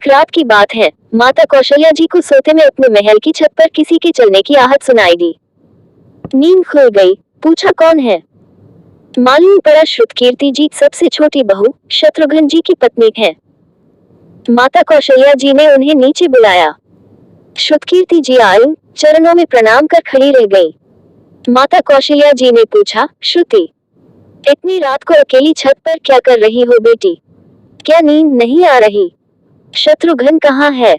एक रात की बात है। माता कौशल्या जी को सोते में अपने महल की छत पर किसी के चलने की आहट सुनाई दी। नींद खुल गई। पूछा कौन है। मालूम पड़ा श्रुतकीर्ति जी, सबसे छोटी बहू, शत्रुघ्न जी की पत्नी है। माता कौशल्या जी ने उन्हें नीचे बुलाया। श्रुतकीर्ति जी आई, चरणों में प्रणाम कर खड़ी रह गई। माता कौशल्या जी ने पूछा, श्रुति, इतनी रात को अकेली छत पर क्या कर रही हो बेटी? क्या नींद नहीं आ रही? शत्रुघ्न कहाँ है?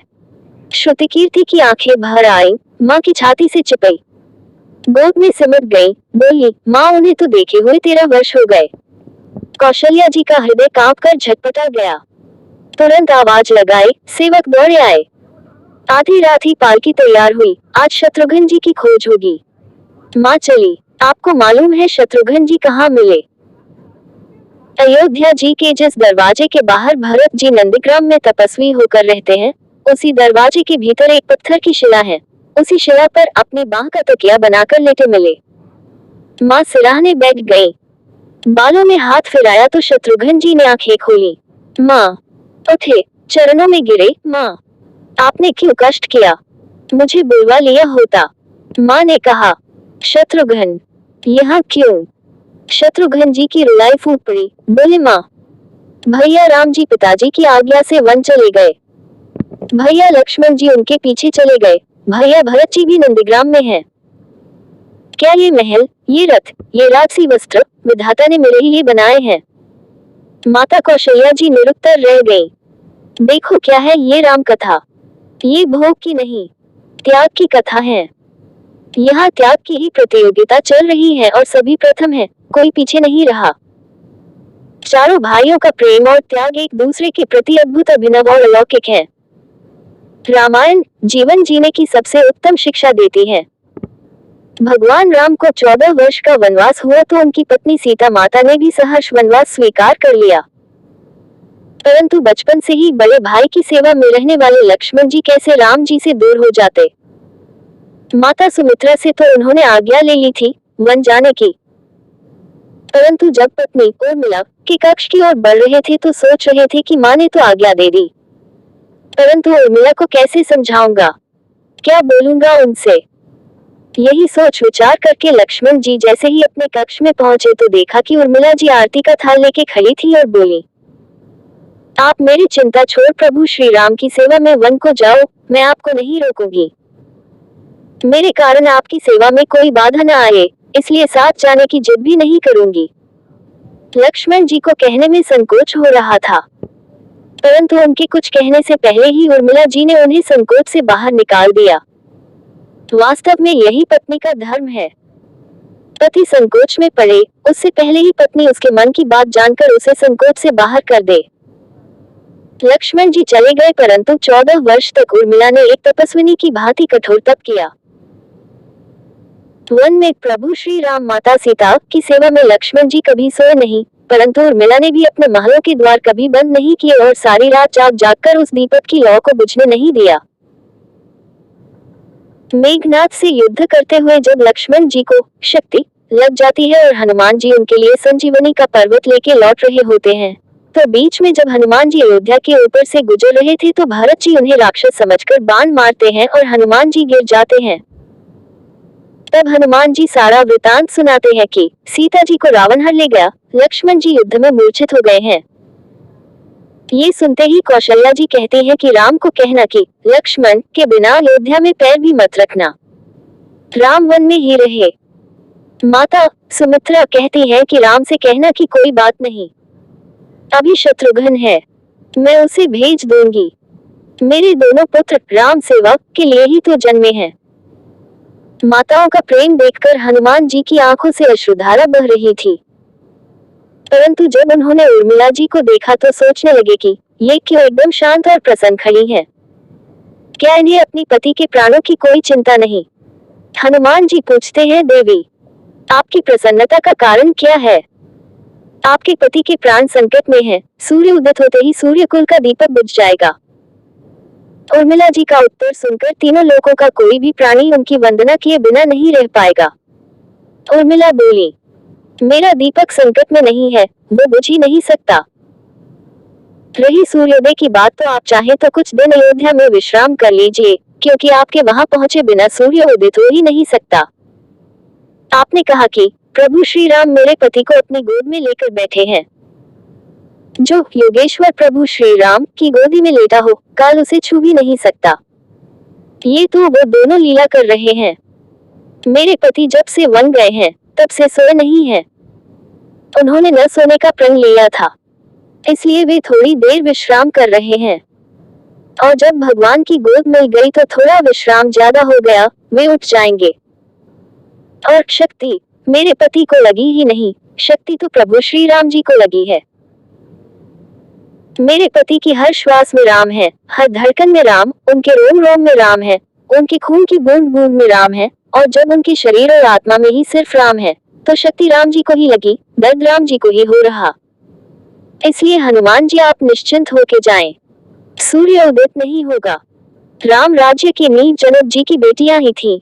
श्रुतिकीर्ति की आंखें भर आई, माँ की छाती से चिपई, गोद में सिमट गई, बोली, माँ उन्हें तो देखे हुए 13 वर्ष हो गए। कौशल्या जी का हृदय कांपकर झटपटा गया। तुरंत आवाज लगाई, सेवक दौड़े आए। आधी रात ही पालकी तैयार हुई, आज शत्रुघ्न जी की खोज होगी। माँ चली। आपको मालूम है शत्रुघ्न जी कहाँ मिले? अयोध्या जी के जिस दरवाजे के बाहर भरत जी नंदीग्राम में तपस्वी होकर रहते हैं, उसी दरवाजे के भीतर एक पत्थर की शिला है। उसी शिला पर अपनी बाह का तकिया बनाकर लेटे मिले। माँ सिराहने बैठ गई। बालों में हाथ फिराया तो शत्रुघ्न जी ने आंखें खोली। माँ उठे, चरणों में गिरे। माँ, आपने क्यों कष्ट किया? मुझे बुलवा लिया होता। माँ ने कहा। शत्रुघ्न, यहाँ क्यों? शत्रुघ्न जी की रुलाई फूट पड़ी। बोले, माँ, भैया राम जी पिताजी की आज्ञा से वन चले गए। भैया लक्ष्मण जी उनके पीछे चले गए। भैया भरत जी भी नंदीग्राम में हैं। क्या ये महल, ये रथ, ये राजसी वस्त्र विधाता ने मेरे लिए बनाए हैं? माता कौशल्या जी निरुत्तर रह गई। देखो क्या है ये राम कथा। ये भोग की नहीं, त्याग की कथा है। यहाँ त्याग की ही प्रतियोगिता चल रही है और सभी प्रथम है, कोई पीछे नहीं रहा। चारों भाइयों का प्रेम और त्याग एक दूसरे के प्रति अद्भुत, अभिनव और अलौकिक है। रामायण जीवन जीने की सबसे उत्तम शिक्षा देती है। भगवान राम को 14 वर्ष का वनवास हुआ तो उनकी पत्नी सीता माता ने भी सहर्ष वनवास स्वीकार कर लिया। परंतु बचपन से ही बड़े भाई की सेवा में रहने वाले लक्ष्मण जी कैसे राम जी से दूर हो जाते। माता सुमित्रा से तो उन्होंने आज्ञा ले ली थी वन जाने की, परंतु जब पत्नी उर्मिला के कक्ष की ओर बढ़ रहे थे तो सोच रहे थे कि माँ ने तो आज्ञा दे दी, परंतु उर्मिला को कैसे समझाऊंगा, क्या बोलूंगा उनसे। यही सोच विचार करके लक्ष्मण जी जैसे ही अपने कक्ष में पहुंचे तो देखा कि उर्मिला जी आरती का थाल लेके खड़ी थी और बोली, आप मेरी चिंता छोड़ प्रभु श्री राम की सेवा में वन को जाओ, मैं आपको नहीं रोकूंगी। मेरे कारण आपकी सेवा में कोई बाधा न आए, इसलिए साथ जाने की जिद भी नहीं करूंगी। लक्ष्मण जी को कहने में संकोच हो रहा था, परंतु उनके कुछ कहने से पहले ही उर्मिला जी ने उन्हें संकोच से बाहर निकाल दिया। वास्तव में यही पत्नी का धर्म है। पति संकोच में पड़े उससे पहले ही पत्नी उसके मन की बात जानकर उसे संकोच से बाहर कर दे। लक्ष्मण जी चले गए, परंतु 14 वर्ष तक उर्मिला ने एक तपस्विनी की भांति कठोर तप किया। वन में प्रभु श्री राम माता सीता की सेवा में लक्ष्मण जी कभी सोए नहीं, परंतु उर्मिला ने भी अपने महलों के द्वार कभी बंद नहीं किए और सारी रात जाग जाग कर उस दीपक की लौ को बुझने नहीं दिया। मेघनाथ से युद्ध करते हुए जब लक्ष्मण जी को शक्ति लग जाती है और हनुमान जी उनके लिए संजीवनी का पर्वत लेके लौट रहे होते हैं, तो बीच में जब हनुमान जी अयोध्या के ऊपर से गुजर रहे थे तो भरत जी उन्हें राक्षस समझकर बाण मारते हैं और हनुमान जी गिर जाते हैं। तब हनुमान जी सारा वृतांत सुनाते हैं कि सीता जी को रावण हर ले गया, लक्ष्मण जी युद्ध में मूर्छित हो गए हैं। ये सुनते ही कौशल्या जी कहते हैं कि राम को कहना कि लक्ष्मण के बिना अयोध्या में पैर भी मत रखना, राम वन में ही रहे। माता सुमित्रा कहती है कि राम से कहना कि कोई बात नहीं, अभी शत्रुघ्न है, मैं उसे भेज दूंगी। मेरे दोनों पुत्र राम सेवा के लिए ही तो जन्मे हैं। माताओं का प्रेम देखकर हनुमान जी की आंखों से अश्रुधारा बह रही थी, परंतु जब उन्होंने उर्मिला जी को देखा तो सोचने लगे कि ये क्यों एकदम शांत और प्रसन्न खड़ी है, क्या इन्हें अपनी पति के प्राणों की कोई चिंता नहीं। हनुमान जी पूछते हैं, देवी आपकी प्रसन्नता का कारण क्या है? आपके पति के प्राण संकट में हैं, सूर्य उदित होते ही सूर्य कुल का दीपक बुझ जाएगा। उर्मिला जी का उत्तर सुनकर तीनों लोगों का कोई भी प्राणी उनकी वंदना किए बिना नहीं रह पाएगा। उर्मिला बोली, मेरा दीपक संकट में नहीं है, वो बुझ ही नहीं सकता। रही सूर्योदय की बात, तो आप चाहे तो कुछ दिन अयोध्या में विश्राम कर लीजिए, क्योंकि आपके वहां पहुंचे बिना सूर्य उदित हो ही नहीं सकता। आपने कहा कि प्रभु श्री राम मेरे पति को अपनी गोद में लेकर बैठे हैं। जो योगेश्वर प्रभु श्री राम की गोदी में लेटा हो, काल उसे छू भी नहीं सकता। ये तो वो दोनों लीला कर रहे हैं। मेरे पति जब से वन गए हैं, तब से सोए नहीं हैं। उन्होंने न सोने का प्रण लिया था, इसलिए वे थोड़ी देर विश्राम कर रहे हैं। और जब भगवान की गोद मिल गई तो थोड़ा विश्राम ज्यादा हो गया, वे उठ जाएंगे। और शक्ति मेरे पति को लगी ही नहीं, शक्ति तो प्रभु श्री राम जी को लगी है। मेरे पति की हर श्वास में राम है, हर धड़कन में राम, उनके रोम रोम में राम है, उनके खून की बूंद बूंद में राम है, और जब उनके शरीर और आत्मा में ही सिर्फ राम है, तो शक्ति राम जी को ही लगी, दर्द राम जी को ही हो रहा। इसलिए हनुमान जी आप निश्चिंत होके जाएं। सूर्य उदित नहीं होगा। राम राज्य की नींव जनक जी की बेटियां ही थीं।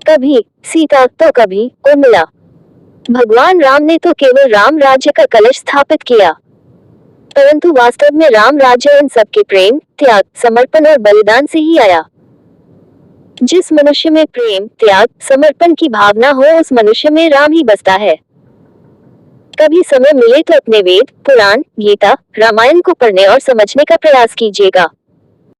कभी सीता तो कभी उर्मिला। भगवान राम ने तो केवल राम राज्य का कलश स्थापित किया, परंतु वास्तव में राम राज्य इन सबके प्रेम, त्याग, समर्पण और बलिदान से ही आया। जिस मनुष्य में प्रेम, त्याग, समर्पण की भावना हो, उस मनुष्य में राम ही बसता है। कभी समय मिले तो अपने वेद, पुराण, गीता, रामायण को पढ़ने और समझने का प्रयास कीजिएगा।